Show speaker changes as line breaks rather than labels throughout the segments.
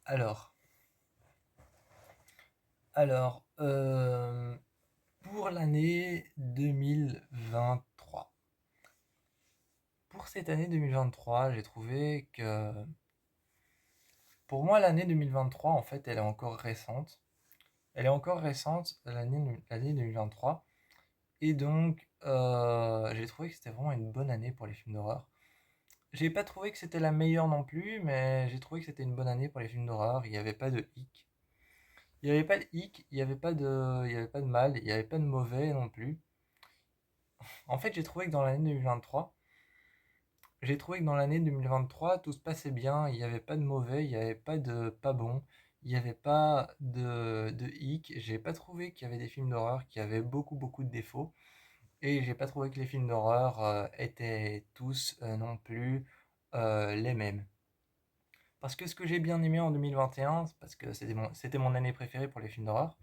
Alors, alors, pour l'année 2023. Pour cette année 2023, j'ai trouvé que, pour moi, l'année 2023, en fait, elle est encore récente. Elle est encore récente, l'année 2023. Et donc, j'ai trouvé que c'était vraiment une bonne année pour les films d'horreur. J'ai pas trouvé que c'était la meilleure non plus, mais j'ai trouvé que c'était une bonne année pour les films d'horreur. Il n'y avait pas de hic. Il n'y avait pas de hic, il y avait pas de mal, il n'y avait pas de mauvais non plus. En fait, j'ai trouvé que dans l'année 2023, tout se passait bien, il n'y avait pas de mauvais, il n'y avait pas de pas bon, il n'y avait pas de hic. J'ai pas trouvé qu'il y avait des films d'horreur qui avaient beaucoup de défauts. Et j'ai pas trouvé que les films d'horreur étaient tous non plus les mêmes. Parce que ce que j'ai bien aimé en 2021, c'est parce que c'était mon année préférée pour les films d'horreur,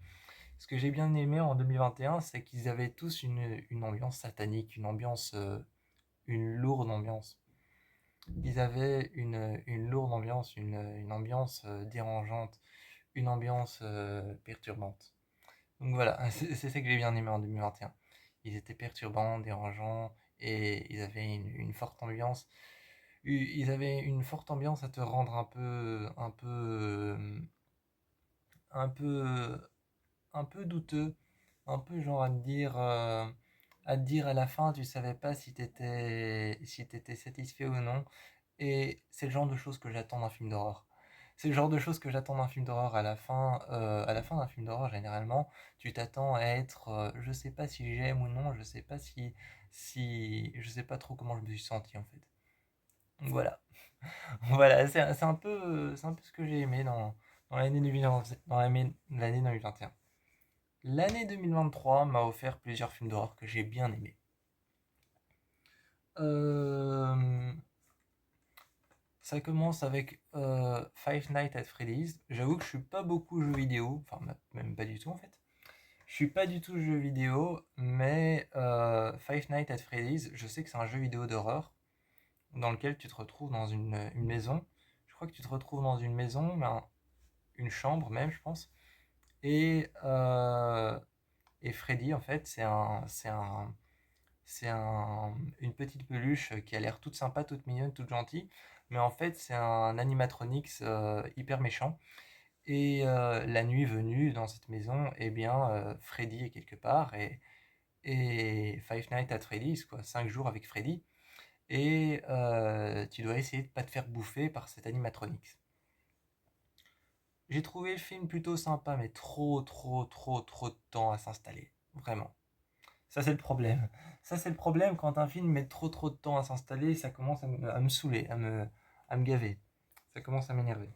ce que j'ai bien aimé en 2021, c'est qu'ils avaient tous une ambiance satanique, une lourde ambiance. Ils avaient une lourde ambiance, une ambiance dérangeante, une ambiance perturbante. Donc voilà, c'est ça que j'ai bien aimé en 2021. Ils étaient perturbants, dérangeants, et ils avaient une forte ambiance. Ils avaient une forte ambiance à te rendre un peu, un peu douteux, un peu genre à te dire à la fin, tu savais pas si t'étais satisfait ou non. Et c'est le genre de choses que j'attends d'un film d'horreur. C'est le genre de choses que j'attends d'un film d'horreur à la fin d'un film d'horreur, généralement, tu t'attends à être, je sais pas si j'aime ou non, je sais pas je sais pas trop comment je me suis senti en fait. Donc voilà, voilà, c'est un peu ce que j'ai aimé dans l'année 2020, l'année 2021. L'année 2023 m'a offert plusieurs films d'horreur que j'ai bien aimés. Euh, Ça commence avec Five Nights at Freddy's. J'avoue que je suis pas beaucoup jeux vidéo, enfin même pas du tout en fait. Je suis pas du tout jeu vidéo, mais Five Nights at Freddy's, je sais que c'est un jeu vidéo d'horreur dans lequel tu te retrouves dans une maison. Je crois que tu te retrouves dans une maison, mais une chambre même, je pense. Et, euh, et Freddy, en fait, une petite peluche qui a l'air toute sympa, toute mignonne, toute gentille. Mais en fait, c'est un animatronics hyper méchant. Et la nuit venue dans cette maison, eh bien, Freddy est quelque part. Et Five Nights at Freddy's, quoi, 5 jours avec Freddy. Et tu dois essayer de pas te faire bouffer par cet animatronics. J'ai trouvé le film plutôt sympa, mais trop de temps à s'installer. Vraiment. Ça, c'est le problème. Ça, c'est le problème quand un film met trop de temps à s'installer, ça commence à me saouler, à me gaver. Ça commence à m'énerver.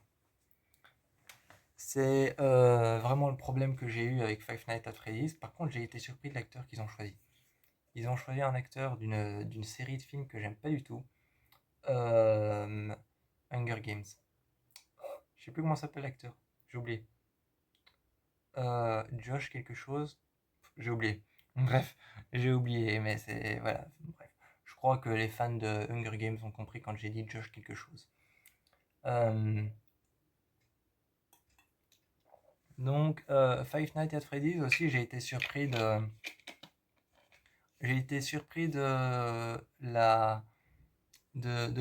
C'est vraiment le problème que j'ai eu avec Five Nights at Freddy's. Par contre, j'ai été surpris de l'acteur qu'ils ont choisi. Ils ont choisi un acteur d'une série de films que j'aime pas du tout. Euh, Hunger Games. Je sais plus comment s'appelle l'acteur. J'ai oublié. Josh quelque chose. J'ai oublié. Bref, j'ai oublié, mais c'est. Voilà. Bref. Je crois que les fans de Hunger Games ont compris quand j'ai dit Josh quelque chose. Euh, donc, Five Nights at Freddy's aussi, j'ai été surpris de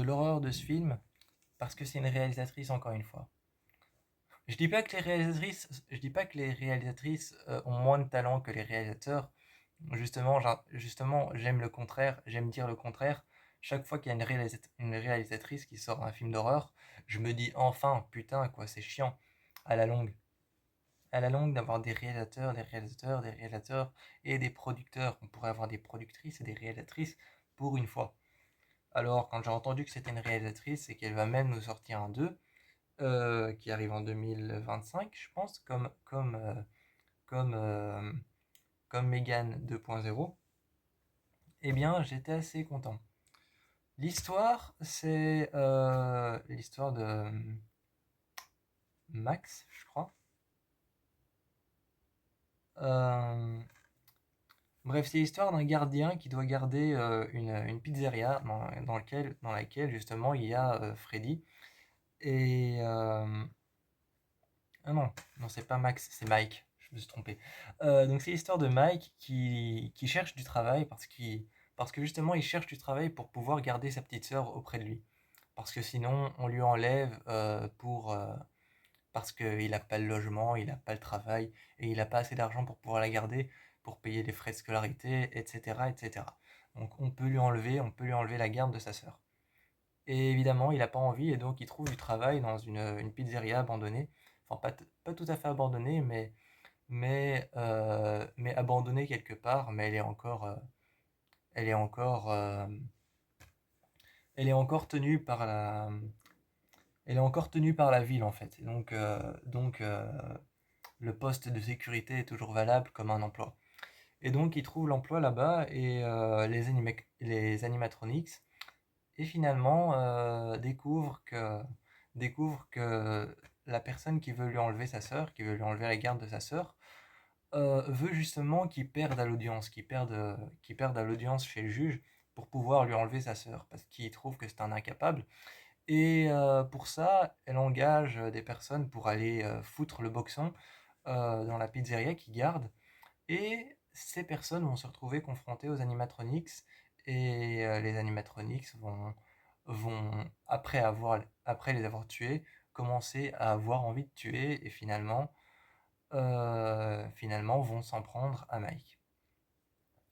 l'horreur de ce film parce que c'est une réalisatrice encore une fois. Je dis pas que les réalisatrices ont moins de talent que les réalisateurs. Justement, j'aime le contraire, j'aime dire le contraire. Chaque fois qu'il y a une réalisatrice qui sort un film d'horreur, je me dis enfin, putain, quoi, c'est chiant, à la longue. À la longue, d'avoir des réalisateurs et des producteurs. On pourrait avoir des productrices et des réalisatrices pour une fois. Alors, quand j'ai entendu que c'était une réalisatrice et qu'elle va même nous sortir un 2, qui arrive en 2025, je pense, comme, euh, comme Megan 2.0, eh bien, j'étais assez content. L'histoire, c'est l'histoire de Max, je crois. Euh, Bref, c'est l'histoire d'un gardien qui doit garder une pizzeria dans laquelle justement il y a Freddy. Et, euh, Ah non, non, c'est pas Max, c'est Mike. Je me suis trompé. Donc c'est l'histoire de Mike qui cherche du travail parce que justement il cherche du travail pour pouvoir garder sa petite sœur auprès de lui. Parce que sinon on lui enlève parce qu'il n'a pas le logement, il n'a pas le travail et il n'a pas assez d'argent pour pouvoir la garder, pour payer les frais de scolarité, etc., etc. Donc on peut lui enlever la garde de sa sœur. Et évidemment, il n'a pas envie et donc il trouve du travail dans une pizzeria abandonnée. Enfin, pas tout à fait abandonnée, mais abandonnée quelque part, mais elle est encore, elle est encore tenue par elle est encore tenue par la ville en fait. Et donc, le poste de sécurité est toujours valable comme un emploi. Et donc, il trouve l'emploi là-bas et les animatronics et finalement découvre que la personne qui veut lui enlever sa sœur, qui veut lui enlever la garde de sa sœur, veut justement qu'il perde à l'audience, qu'il perde à l'audience chez le juge pour pouvoir lui enlever sa sœur, parce qu'il trouve que c'est un incapable. Et pour ça, elle engage des personnes pour aller foutre le boxon dans la pizzeria qu'il garde. Et ces personnes vont se retrouver confrontées aux animatronics et les animatronics vont après les avoir tués, commencer à avoir envie de tuer et finalement vont s'en prendre à Mike.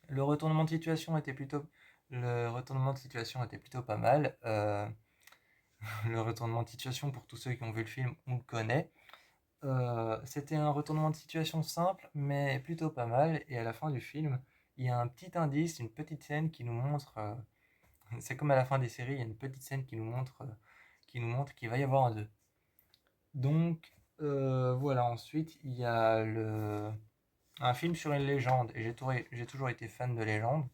Le retournement de situation était plutôt, le retournement de situation était plutôt pas mal. Le retournement de situation, pour tous ceux qui ont vu le film, on le connaît. C'était un retournement de situation simple, mais plutôt pas mal. Et à la fin du film, il y a un petit indice, une petite scène qui nous montre. C'est comme à la fin des séries, il y a une petite scène qui nous montre qu'il va y avoir un 2. Donc voilà. Ensuite, il y a un film sur une légende. Et j'ai toujours été fan de légendes.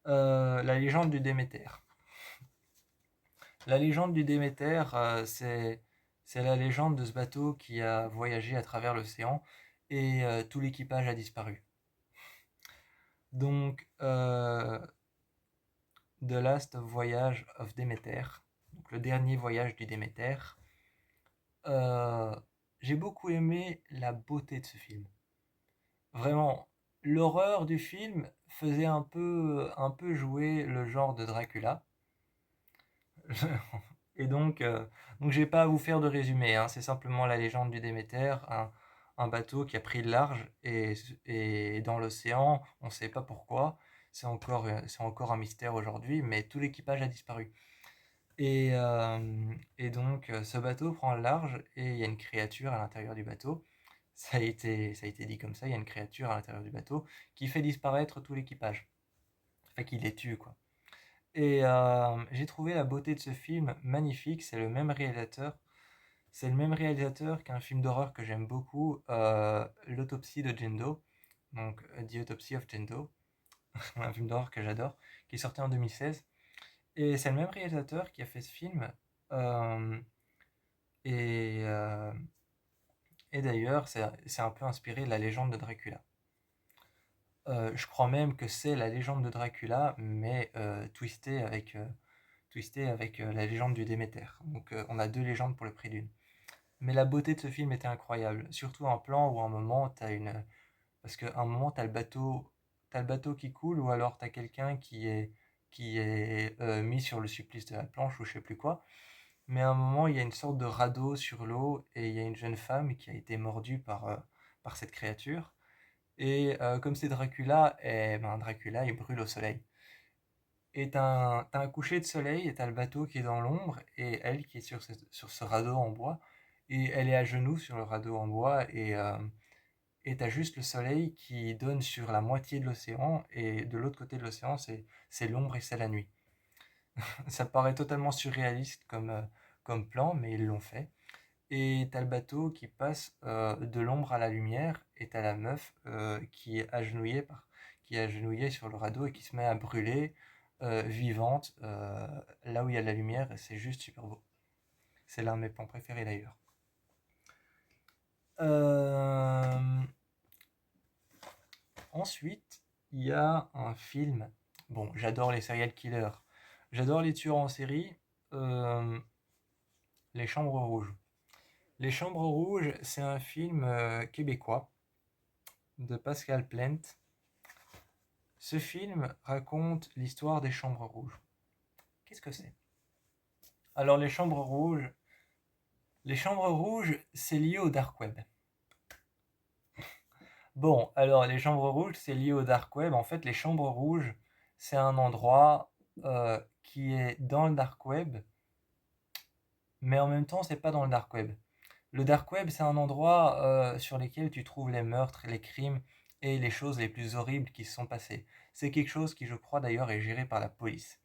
La légende du Déméter. La légende du Déméter, c'est la légende de ce bateau qui a voyagé à travers l'océan et tout l'équipage a disparu. Donc, The Last Voyage of Demeter, donc le dernier voyage du Déméter. Euh, j'ai beaucoup aimé la beauté de ce film. Vraiment, l'horreur du film faisait un peu jouer le genre de Dracula. Et donc j'ai pas à vous faire de résumé, hein, c'est simplement la légende du Déméter, un bateau qui a pris le large et dans l'océan, on ne sait pas pourquoi, c'est encore un mystère aujourd'hui, mais tout l'équipage a disparu. Et donc ce bateau prend le large et il y a une créature à l'intérieur du bateau. Ça a été dit comme ça, il y a une créature à l'intérieur du bateau qui fait disparaître tout l'équipage. Enfin, qui les tue, quoi. Et j'ai trouvé la beauté de ce film magnifique. C'est le même réalisateur qu'un film d'horreur que j'aime beaucoup, L'autopsie de Jendo, donc The Autopsy of Jendo, un film d'horreur que j'adore, qui est sorti en 2016. Et c'est le même réalisateur qui a fait ce film. euh, et euh, et d'ailleurs, c'est un peu inspiré de la légende de Dracula. Je crois même que c'est la légende de Dracula, mais twistée avec la légende du Déméter. Donc on a deux légendes pour le prix d'une. Mais la beauté de ce film était incroyable, surtout un plan où à un moment parce qu'à un moment t'as le bateau qui coule ou alors t'as quelqu'un qui est mis sur le supplice de la planche ou je sais plus quoi. Mais à un moment il y a une sorte de radeau sur l'eau et il y a une jeune femme qui a été mordue par cette créature. Et comme c'est Dracula, et ben Dracula il brûle au soleil. Et t'as un coucher de soleil et t'as le bateau qui est dans l'ombre et elle qui est sur ce radeau en bois. Et elle est à genoux sur le radeau en bois et t'as juste le soleil qui donne sur la moitié de l'océan et de l'autre côté de l'océan c'est l'ombre et c'est la nuit. Ça paraît totalement surréaliste comme plan, mais ils l'ont fait. Et t'as le bateau qui passe de l'ombre à la lumière et t'as la meuf qui est agenouillée sur le radeau et qui se met à brûler vivante là où il y a de la lumière et c'est juste super beau. C'est l'un de mes plans préférés d'ailleurs. Euh, Ensuite, il y a un film. Bon, j'adore les serial killers. J'adore les tueurs en série. euh, Les Chambres Rouges. Les Chambres Rouges, c'est un film québécois de Pascal Plent. Ce film raconte l'histoire des Chambres Rouges. Qu'est-ce que c'est? Alors les Chambres Rouges, c'est lié au Dark Web. Bon, alors les Chambres Rouges, c'est lié au Dark Web. En fait, les Chambres Rouges, c'est un endroit qui est dans le Dark Web, mais en même temps, c'est pas dans le Dark Web. Le Dark Web, c'est un endroit sur lequel tu trouves les meurtres, les crimes et les choses les plus horribles qui se sont passées. C'est quelque chose qui, je crois d'ailleurs, est géré par la police.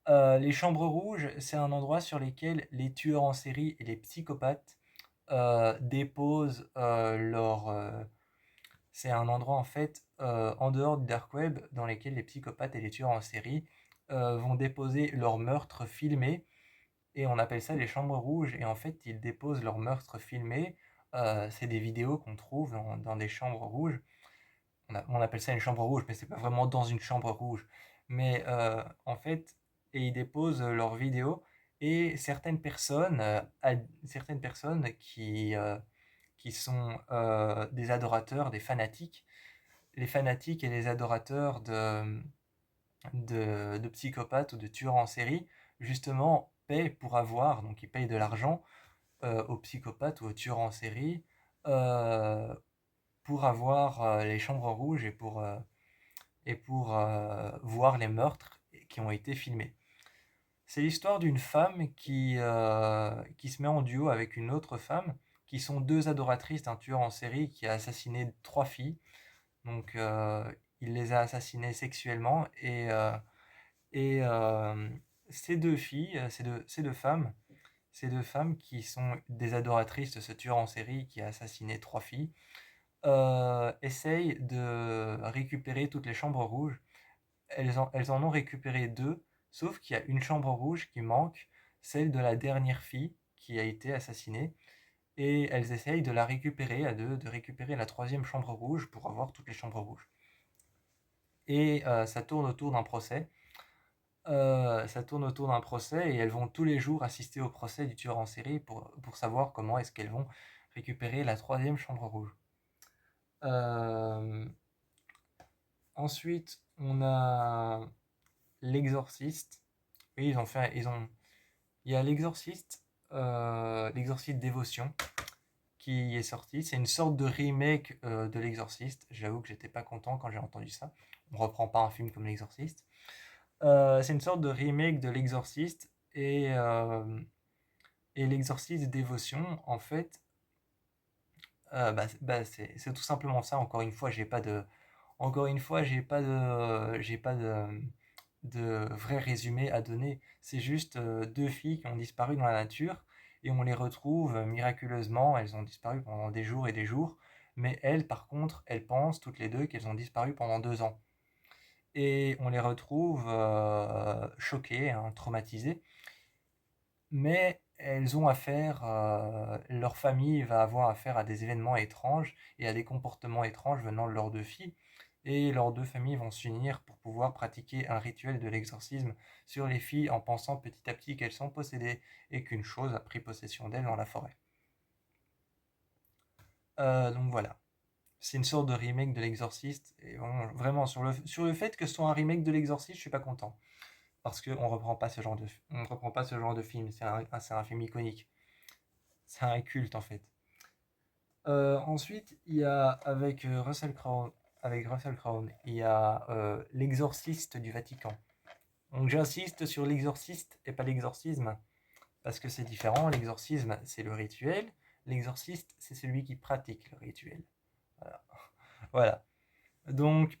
Les Chambres Rouges, c'est un endroit sur lequel les tueurs en série et les psychopathes déposent c'est un endroit en fait en dehors du dark web dans lequel les psychopathes et les tueurs en série vont déposer leurs meurtres filmés et on appelle ça les chambres rouges et en fait ils déposent leurs meurtres filmés. C'est des vidéos qu'on trouve dans des chambres rouges. On appelle ça une chambre rouge mais c'est pas vraiment dans une chambre rouge. Mais en fait et ils déposent leurs vidéos et certaines personnes qui sont des adorateurs, des fanatiques, les fanatiques et les adorateurs de psychopathes ou de tueurs en série, justement, paient pour avoir, donc ils payent de l'argent aux psychopathes ou aux tueurs en série euh, pour avoir les chambres rouges et pour voir les meurtres qui ont été filmés. C'est l'histoire d'une femme qui se met en duo avec une autre femme, qui sont deux adoratrices d'un tueur en série qui a assassiné trois filles. Donc, il les a assassinées sexuellement et ces deux filles, ces deux femmes qui sont des adoratrices de ce tueur en série qui a assassiné trois filles, essayent de récupérer toutes les chambres rouges. Elles en ont récupéré deux, sauf qu'il y a une chambre rouge qui manque, celle de la dernière fille qui a été assassinée. Et elles essayent de la récupérer à deux, de récupérer la troisième chambre rouge pour avoir toutes les chambres rouges. Et ça tourne autour d'un procès. Ça tourne autour d'un procès et elles vont tous les jours assister au procès du tueur en série pour savoir comment est-ce qu'elles vont récupérer la troisième chambre rouge. Euh, Ensuite, on a l'exorciste. Oui, il y a l'exorciste, l'exorciste dévotion qui est sorti. C'est une sorte de remake de l'exorciste. J'avoue que j'étais pas content quand j'ai entendu ça. On reprend pas un film comme l'exorciste. C'est une sorte de remake de l'exorciste et l'exorciste dévotion, en fait, c'est tout simplement ça. Encore une fois, j'ai pas de vrai résumé à donner. C'est juste deux filles qui ont disparu dans la nature et on les retrouve miraculeusement. Elles ont disparu pendant des jours et des jours, mais elles, par contre, elles pensent toutes les deux qu'elles ont disparu pendant 2 ans. Et on les retrouve choquées, hein, traumatisées, mais elles ont affaire, leur famille va avoir affaire à des événements étranges et à des comportements étranges venant de leurs deux filles, et leurs deux familles vont s'unir pour pouvoir pratiquer un rituel de l'exorcisme sur les filles en pensant petit à petit qu'elles sont possédées et qu'une chose a pris possession d'elles dans la forêt. Donc voilà, c'est une sorte de remake de l'exorciste, et bon, vraiment sur le fait que ce soit un remake de l'exorciste, je suis pas content. Parce qu'on reprend pas ce genre on reprend pas ce genre de film, c'est un film iconique. C'est un culte en fait. Ensuite, il y a avec Russell Crowe, il y a l'exorciste du Vatican. Donc j'insiste sur l'exorciste et pas l'exorcisme, parce que c'est différent. L'exorcisme, c'est le rituel. L'exorciste, c'est celui qui pratique le rituel. Voilà. Voilà. Donc,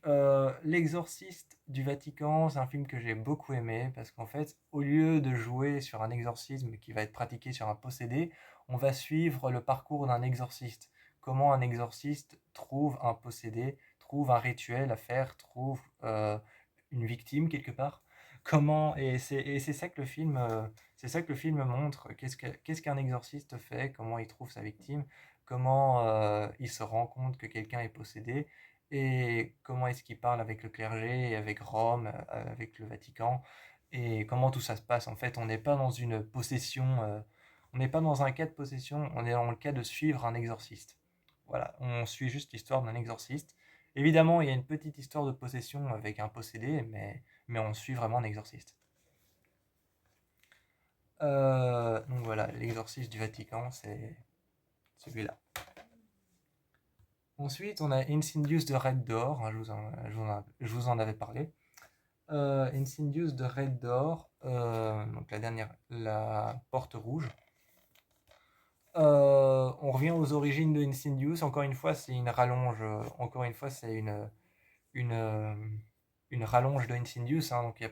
L'Exorciste du Vatican, c'est un film que j'ai beaucoup aimé parce qu'en fait, au lieu de jouer sur un exorcisme qui va être pratiqué sur un possédé, on va suivre le parcours d'un exorciste. Comment un exorciste trouve un possédé, trouve un rituel à faire, trouve une victime quelque part. C'est ça que c'est ça que le film montre. Qu'est-ce qu'un exorciste fait, comment il trouve sa victime, comment il se rend compte que quelqu'un est possédé et comment est-ce qu'il parle avec le clergé, avec Rome, avec le Vatican, et comment tout ça se passe. En fait, on n'est pas dans une possession, On n'est pas dans un cas de possession, on est dans le cas de suivre un exorciste. Voilà, on suit juste l'histoire d'un exorciste. Évidemment, il y a une petite histoire de possession avec un possédé, mais on suit vraiment un exorciste. Donc voilà, l'exorciste du Vatican, c'est celui-là. Ensuite, on a Insidious de Red Door, hein, je vous en avais parlé. Insidious de Red Door, donc la porte rouge. On revient aux origines de Insidious. Encore une fois, c'est une rallonge. Encore une fois, c'est une, euh, une rallonge de Insidious, hein, donc il y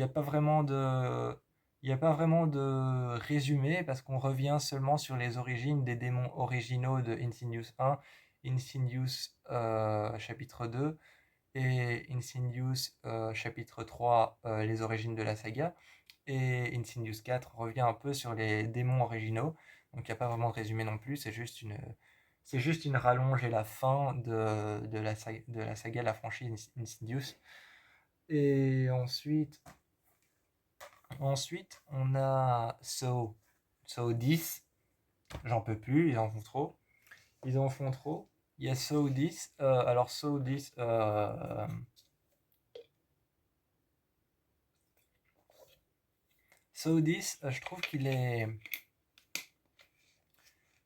a pas vraiment de, il y a pas vraiment de résumé parce qu'on revient seulement sur les origines des démons originaux de Insidious 1, Insidious chapitre 2 et Insidious chapitre 3, les origines de la saga. Et Insidious 4 revient un peu sur les démons originaux. Donc il n'y a pas vraiment de résumé non plus, c'est juste une rallonge et la fin de la saga, de la franchise Insidious. Et ensuite on a Saw 10. J'en peux plus, ils en font trop. Ils en font trop. Il y a Saw 10. Alors Saw 10, Saw 10, je trouve qu'il est...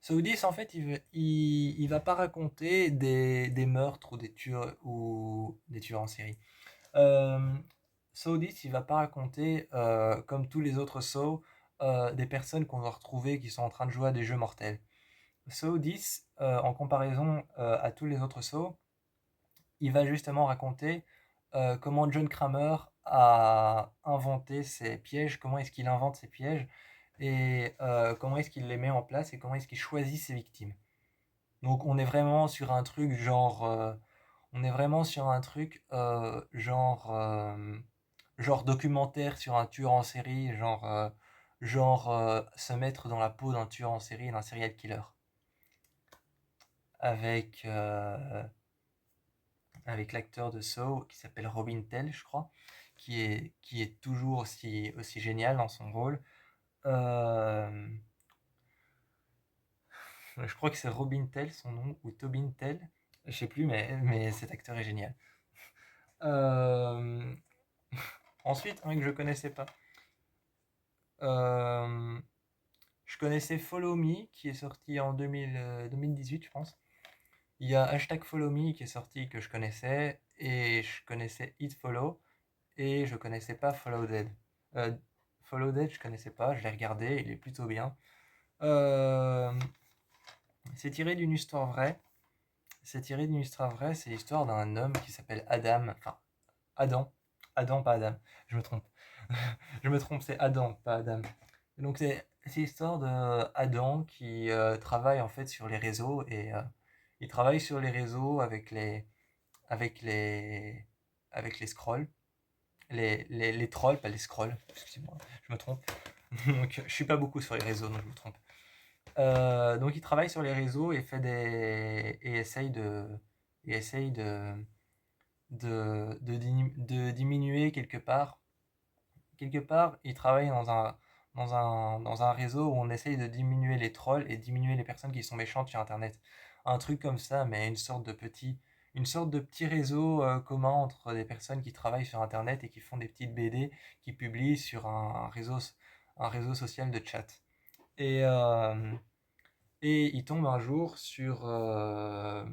Saoudis, en fait, il va pas raconter des meurtres ou des tueurs en série. Euh, Saoudis, il va pas raconter, comme tous les autres Saw, des personnes qu'on va retrouver qui sont en train de jouer à des jeux mortels. Saoudis, en comparaison à tous les autres Saw, il va justement raconter comment John Kramer a inventé ses pièges, comment est-ce qu'il invente ses pièges, et comment est-ce qu'il les met en place et comment est-ce qu'il choisit ses victimes. Donc on est vraiment sur un truc genre, on est vraiment sur un truc genre documentaire sur un tueur en série, se mettre dans la peau d'un tueur en série, d'un serial killer, avec avec l'acteur de Saw qui s'appelle Robin Tell, je crois, qui est toujours aussi génial dans son rôle. Euh, je crois que c'est Robin Tell son nom, ou Tobin Tell, je sais plus, mais cet acteur est génial. Euh, Ensuite, un que je connaissais pas. Euh, je connaissais Follow Me, qui est sorti en 2018, je pense. Il y a Hashtag Follow Me qui est sorti que je connaissais, et je connaissais It Follow, et je connaissais pas Follow Dead. Euh, Follow Dead, je connaissais pas, je l'ai regardé, il est plutôt bien. Euh, c'est tiré d'une histoire vraie. C'est tiré d'une histoire vraie, c'est l'histoire d'un homme qui s'appelle Adam, enfin Adam. Adam, pas Adam, je me trompe. Je me trompe, c'est Adam, pas Adam. Et donc c'est l'histoire de Adam qui travaille en fait sur les réseaux et il travaille sur les réseaux avec les avec les scrolls, les trolls, pas les scrolls, excusez-moi, je me trompe. Donc je suis pas beaucoup sur les réseaux, donc je me trompe. Donc il travaille sur les réseaux et fait des et essaye de diminuer quelque part, il travaille dans un réseau où on essaye de diminuer les trolls et diminuer les personnes qui sont méchantes sur Internet. Un truc comme ça, mais une sorte de petit réseau commun entre des personnes qui travaillent sur Internet et qui font des petites BD qui publient sur un réseau social de chat. Et, euh, et il tombe un jour sur un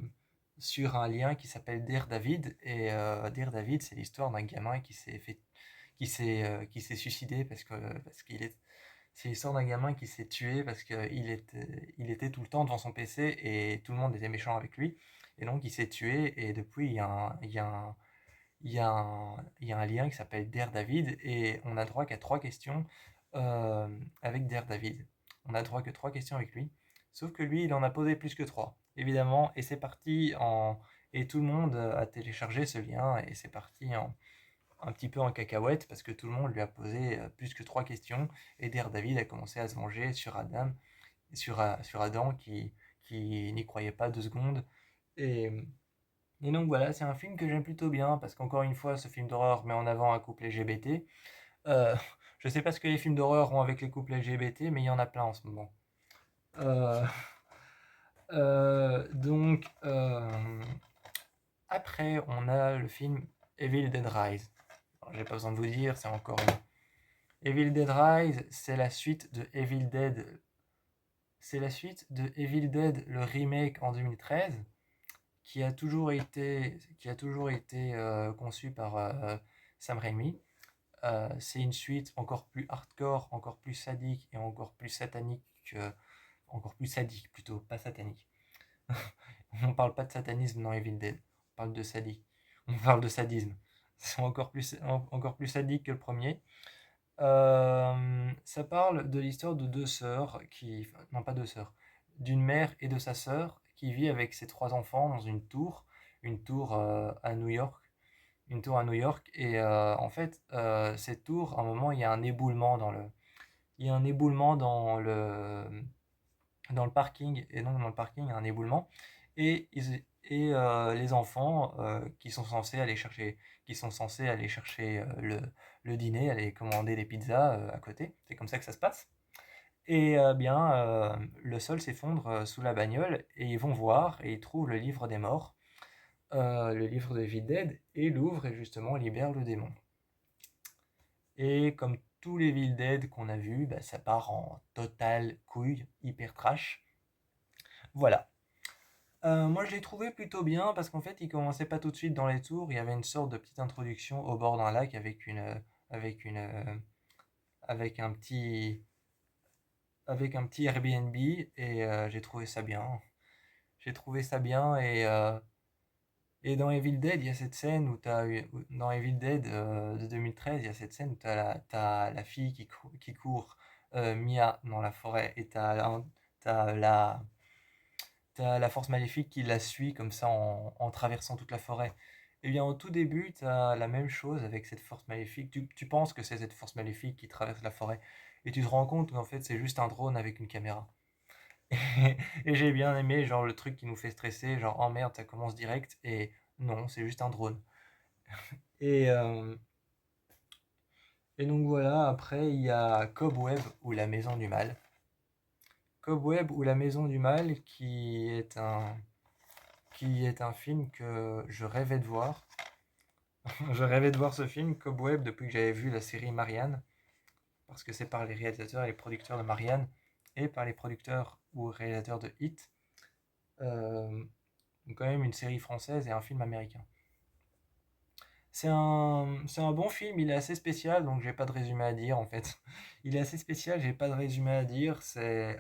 lien qui s'appelle Dear David. Et Dear David, c'est l'histoire d'un gamin qui s'est suicidé parce qu'il est, c'est l'histoire d'un gamin qui s'est tué parce il était tout le temps devant son PC et tout le monde était méchant avec lui. Et donc il s'est tué et depuis il y a un lien qui s'appelle Dear David et on a droit qu'à trois questions avec Dear David. On a droit que trois questions avec lui. Sauf que lui, il en a posé plus que trois, évidemment, et c'est parti en... Et tout le monde a téléchargé ce lien et c'est parti un petit peu en cacahuète parce que tout le monde lui a posé plus que trois questions et Der David a commencé à se venger sur sur Adam qui n'y croyait pas deux secondes. Et, et donc voilà, c'est un film que j'aime plutôt bien parce qu'encore une fois, ce film d'horreur met en avant un couple LGBT. Euh, Je sais pas ce que les films d'horreur ont avec les couples LGBT, mais il y en a plein en ce moment. Euh, donc, après, on a le film Evil Dead Rise. Alors, j'ai pas besoin de vous dire, c'est encore une. Evil Dead Rise, c'est la suite de Evil Dead. C'est la suite de Evil Dead, le remake en 2013, qui a toujours été conçu par Sam Raimi. C'est une suite encore plus hardcore, encore plus sadique et encore plus satanique encore plus sadique plutôt, pas satanique. On parle pas de satanisme dans Evil Dead, on parle de sadique. On parle de sadisme. C'est encore plus sadique que le premier. Ça parle de l'histoire de deux sœurs non pas deux sœurs, d'une mère et de sa sœur qui vit avec ses trois enfants dans une tour à New York, et en fait, cette tour, à un moment, il y a un éboulement dans le parking, et donc dans le parking, il y a un éboulement, et les enfants qui sont censés aller chercher le dîner, aller commander des pizzas à côté, c'est comme ça que ça se passe. Et bien, le sol s'effondre sous la bagnole, et ils vont voir, et ils trouvent le livre des morts, le livre de Evil Dead, et l'ouvrent, et justement libère le démon. Et comme tous les Evil Dead qu'on a vus, bah, ça part en total couille, hyper trash. Voilà. Moi, je l'ai trouvé plutôt bien parce qu'en fait, il commençait pas tout de suite dans les tours. Il y avait une sorte de petite introduction au bord d'un lac avec une, avec un petit Airbnb, et j'ai trouvé ça bien. J'ai trouvé ça bien, et dans Evil Dead, il y a cette scène où dans Evil Dead de 2013, il y a cette scène où t'as la fille qui court, Mia, dans la forêt, et t'as la, t'as la force maléfique qui la suit comme ça en traversant toute la forêt. Et bien au tout début, t'as la même chose avec cette force maléfique. Tu penses que c'est cette force maléfique qui traverse la forêt. Et tu te rends compte qu'en fait c'est juste un drone avec une caméra. Et j'ai bien aimé genre le truc qui nous fait stresser, genre oh merde ça commence direct, et non c'est juste un drone. Et, euh, et donc voilà, après il y a Cobweb ou la Maison du Mal. Cobweb ou la Maison du Mal qui est un film que je rêvais de voir. Je rêvais de voir ce film, Cobweb, depuis que j'avais vu la série Marianne, parce que c'est par les réalisateurs et les producteurs de Marianne, et par les producteurs ou réalisateurs de Hit. Donc quand même une série française et un film américain. C'est un bon film, il est assez spécial, donc j'ai pas de résumé à dire en fait. Il est assez spécial, j'ai pas de résumé à dire. C'est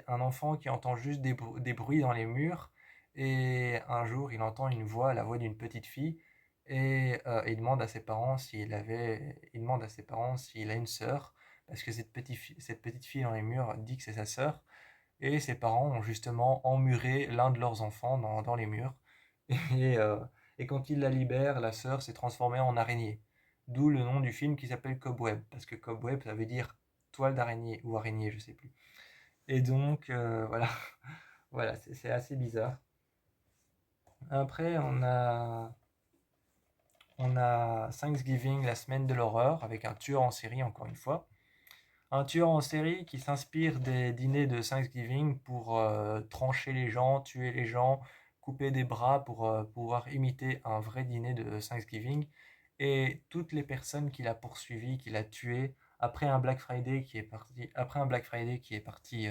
un enfant qui entend juste des bruits dans les murs, et un jour il entend une voix, la voix d'une petite fille, et il demande à ses parents s'il a une sœur, parce que cette petite fille dans les murs dit que c'est sa sœur, et ses parents ont justement emmuré l'un de leurs enfants dans les murs, et, euh, et quand il la libère, la sœur s'est transformée en araignée. D'où le nom du film qui s'appelle Cobweb, parce que Cobweb ça veut dire toile d'araignée ou araignée, je sais plus. Et donc, voilà, voilà, c'est assez bizarre. Après, on a Thanksgiving, la semaine de l'horreur, avec un tueur en série, encore une fois. Un tueur en série qui s'inspire des dîners de Thanksgiving pour trancher les gens, tuer les gens, couper des bras pour pouvoir imiter un vrai dîner de Thanksgiving. Et toutes les personnes qu'il a poursuivies, qu'il a tuées, après un Black Friday qui est parti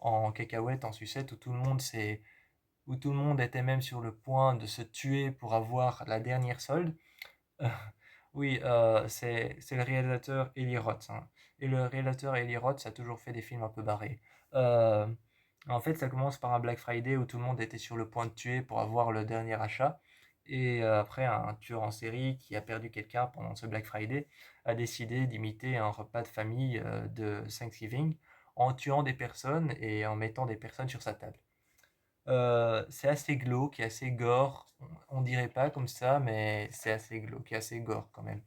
en cacahuète, en sucette, où tout le monde était même sur le point de se tuer pour avoir la dernière solde. Oui, c'est le réalisateur Eli Roth, hein. Et le réalisateur Eli Roth, ça a toujours fait des films un peu barrés. Euh, En fait, ça commence par un Black Friday où tout le monde était sur le point de tuer pour avoir le dernier achat. Et après, un tueur en série qui a perdu quelqu'un pendant ce Black Friday a décidé d'imiter un repas de famille de Thanksgiving en tuant des personnes et en mettant des personnes sur sa table. C'est assez glauque et assez gore. On dirait pas comme ça, mais c'est assez glauque et assez gore quand même.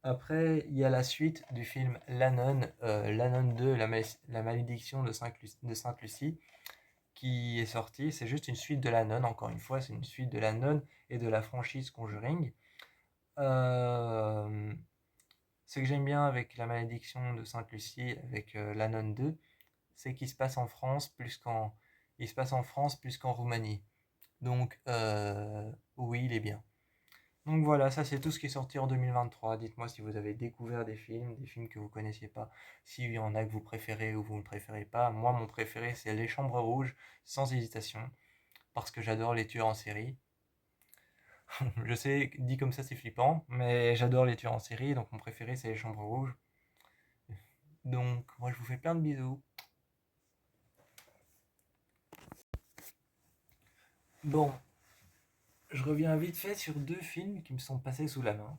Après, il y a la suite du film L'Anon 2, la malédiction de Sainte-Lucie, qui est sorti. C'est juste une suite de l'Anon, encore une fois, c'est une suite de l'Anon et de la franchise Conjuring. Euh, Ce que j'aime bien avec La Malédiction de Sainte-Lucie, avec La Nonne 2, c'est qu'il se passe en France il se passe en France plus qu'en Roumanie. Donc, oui, il est bien. Donc voilà, ça c'est tout ce qui est sorti en 2023. Dites-moi si vous avez découvert des films que vous connaissiez pas, s'il y en a que vous préférez ou vous ne préférez pas. Moi, mon préféré, c'est Les Chambres Rouges, sans hésitation, parce que j'adore les tueurs en série. Je sais, dit comme ça, c'est flippant, mais j'adore les tueurs en série, donc mon préféré, c'est Les Chambres Rouges. Donc, moi, je vous fais plein de bisous. Bon, je reviens vite fait sur deux films qui me sont passés sous la main.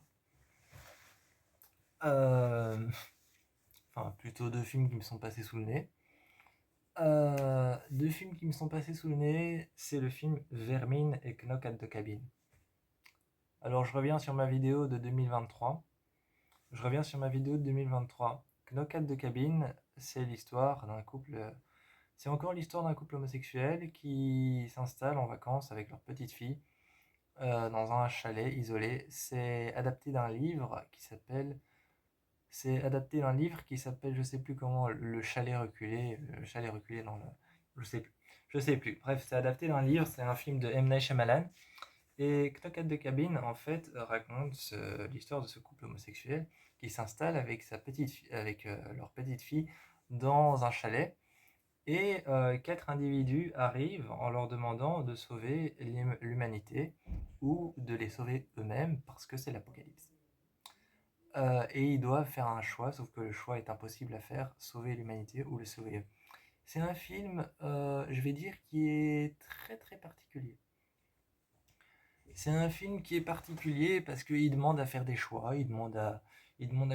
Euh, enfin, plutôt deux films qui me sont passés sous le nez. Deux films qui me sont passés sous le nez, c'est le film Vermine et Knock at the Cabin. Alors, je reviens sur ma vidéo de 2023. Knock at the Cabin, c'est l'histoire d'un couple. C'est encore l'histoire d'un couple homosexuel qui s'installe en vacances avec leur petite fille dans un chalet isolé. C'est adapté d'un livre qui s'appelle, je sais plus comment, Le chalet reculé dans le, je sais plus. Bref, c'est adapté d'un livre. C'est un film de M Night Shyamalan. Et Knock at the Cabin, en fait, raconte l'histoire de ce couple homosexuel qui s'installe avec leur petite fille dans un chalet. Et quatre individus arrivent en leur demandant de sauver l'humanité ou de les sauver eux-mêmes parce que c'est l'apocalypse. Et ils doivent faire un choix, sauf que le choix est impossible à faire, sauver l'humanité ou le sauver eux. C'est un film, je vais dire, qui est très très particulier. C'est un film qui est particulier parce qu'il demande à faire des choix, il demande à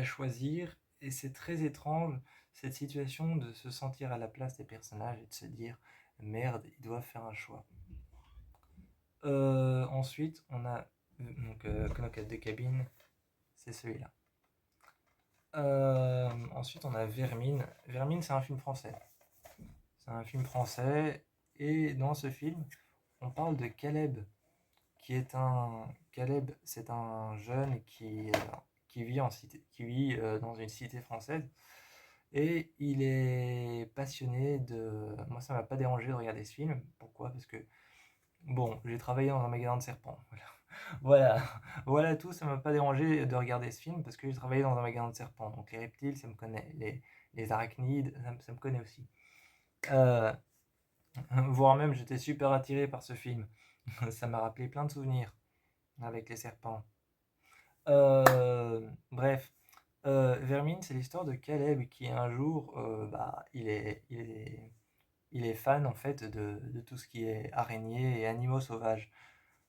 choisir, et c'est très étrange cette situation de se sentir à la place des personnages et de se dire merde, ils doivent faire un choix. Ensuite, on a Knock at the Cabin, c'est celui-là. Ensuite, on a Vermine. Vermine, c'est un film français. C'est un film français, et dans ce film, on parle de Caleb, Caleb, c'est un jeune qui vit dans une cité française, et il est passionné de. Moi, ça m'a pas dérangé de regarder ce film. Pourquoi? Parce que bon, j'ai travaillé dans un magasin de serpents. Voilà, voilà tout. Ça m'a pas dérangé de regarder ce film parce que j'ai travaillé dans un magasin de serpents. Donc les reptiles, ça me connaît. Les arachnides, ça me connaît aussi. Euh, Voire même, j'étais super attiré par ce film. Ça m'a rappelé plein de souvenirs avec les serpents. Bref, Vermine, c'est l'histoire de Caleb qui un jour, il est fan en fait de tout ce qui est araignées et animaux sauvages.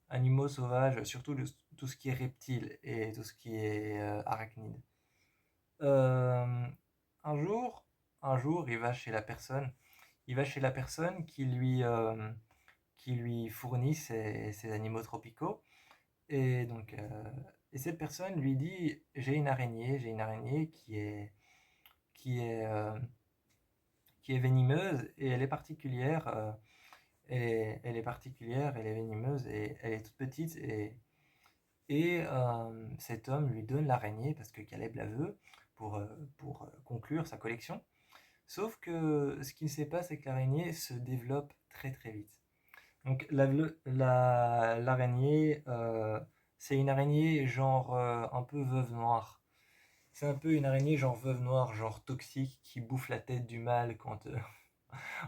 Animaux sauvages, surtout tout ce qui est reptiles et tout ce qui est arachnide. Euh, un jour, il va chez la personne qui lui fournit ces animaux tropicaux. Et donc, et cette personne lui dit, j'ai une araignée qui est, euh, qui est venimeuse et elle est particulière. Elle est particulière, elle est venimeuse et elle est toute petite. Et cet homme lui donne l'araignée parce que Caleb la veut pour conclure sa collection. Sauf que ce qu'il ne sait pas, c'est que l'araignée se développe très très vite. Donc l'araignée, c'est une araignée genre un peu veuve noire. C'est un peu une araignée genre veuve noire, genre toxique, qui bouffe la tête du mâle quand...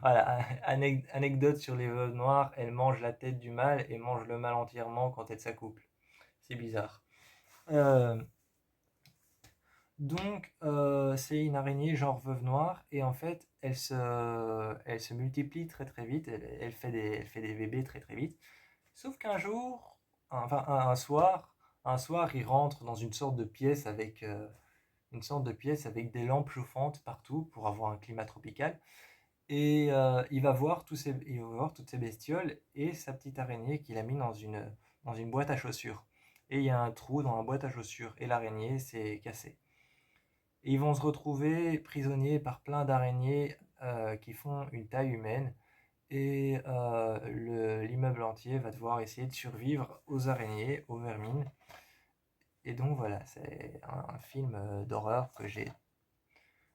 Voilà, anecdote sur les veuves noires, elles mangent la tête du mâle et mangent le mâle entièrement quand elles s'accouplent. C'est bizarre. Euh, c'est une araignée genre veuve noire, et en fait, elle se multiplie très très vite, elle fait des bébés très très vite. Sauf qu'un jour, un soir, il rentre dans une sorte de pièce avec des lampes chauffantes partout pour avoir un climat tropical. Et il va voir toutes ces bestioles et sa petite araignée qu'il a mis dans une boîte à chaussures. Et il y a un trou dans la boîte à chaussures et l'araignée s'est cassée. Et ils vont se retrouver prisonniers par plein d'araignées qui font une taille humaine. Et l'immeuble entier va devoir essayer de survivre aux araignées, aux vermines. Et donc voilà, c'est un film d'horreur que j'ai.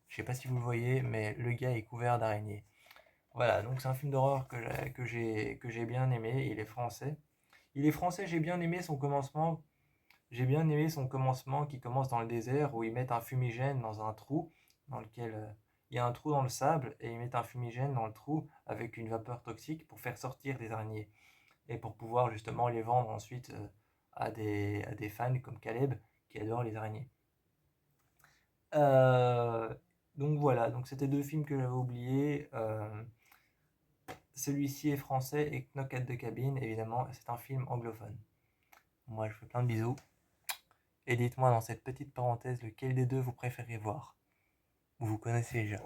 Je sais pas si vous le voyez, mais le gars est couvert d'araignées. Voilà, donc c'est un film d'horreur que j'ai bien aimé. Il est français. Il est français, j'ai bien aimé son commencement. J'ai bien aimé son commencement qui commence dans le désert où ils mettent un fumigène dans un trou dans lequel il y a un trou dans le sable et ils mettent un fumigène dans le trou avec une vapeur toxique pour faire sortir des araignées et pour pouvoir justement les vendre ensuite à des fans comme Caleb qui adorent les araignées. Euh, donc voilà, donc c'était deux films que j'avais oubliés. Celui-ci est français et Knock at the Cabin, évidemment, c'est un film anglophone. Moi, je fais plein de bisous. Et dites-moi dans cette petite parenthèse lequel des deux vous préférez voir. Ou vous connaissez déjà.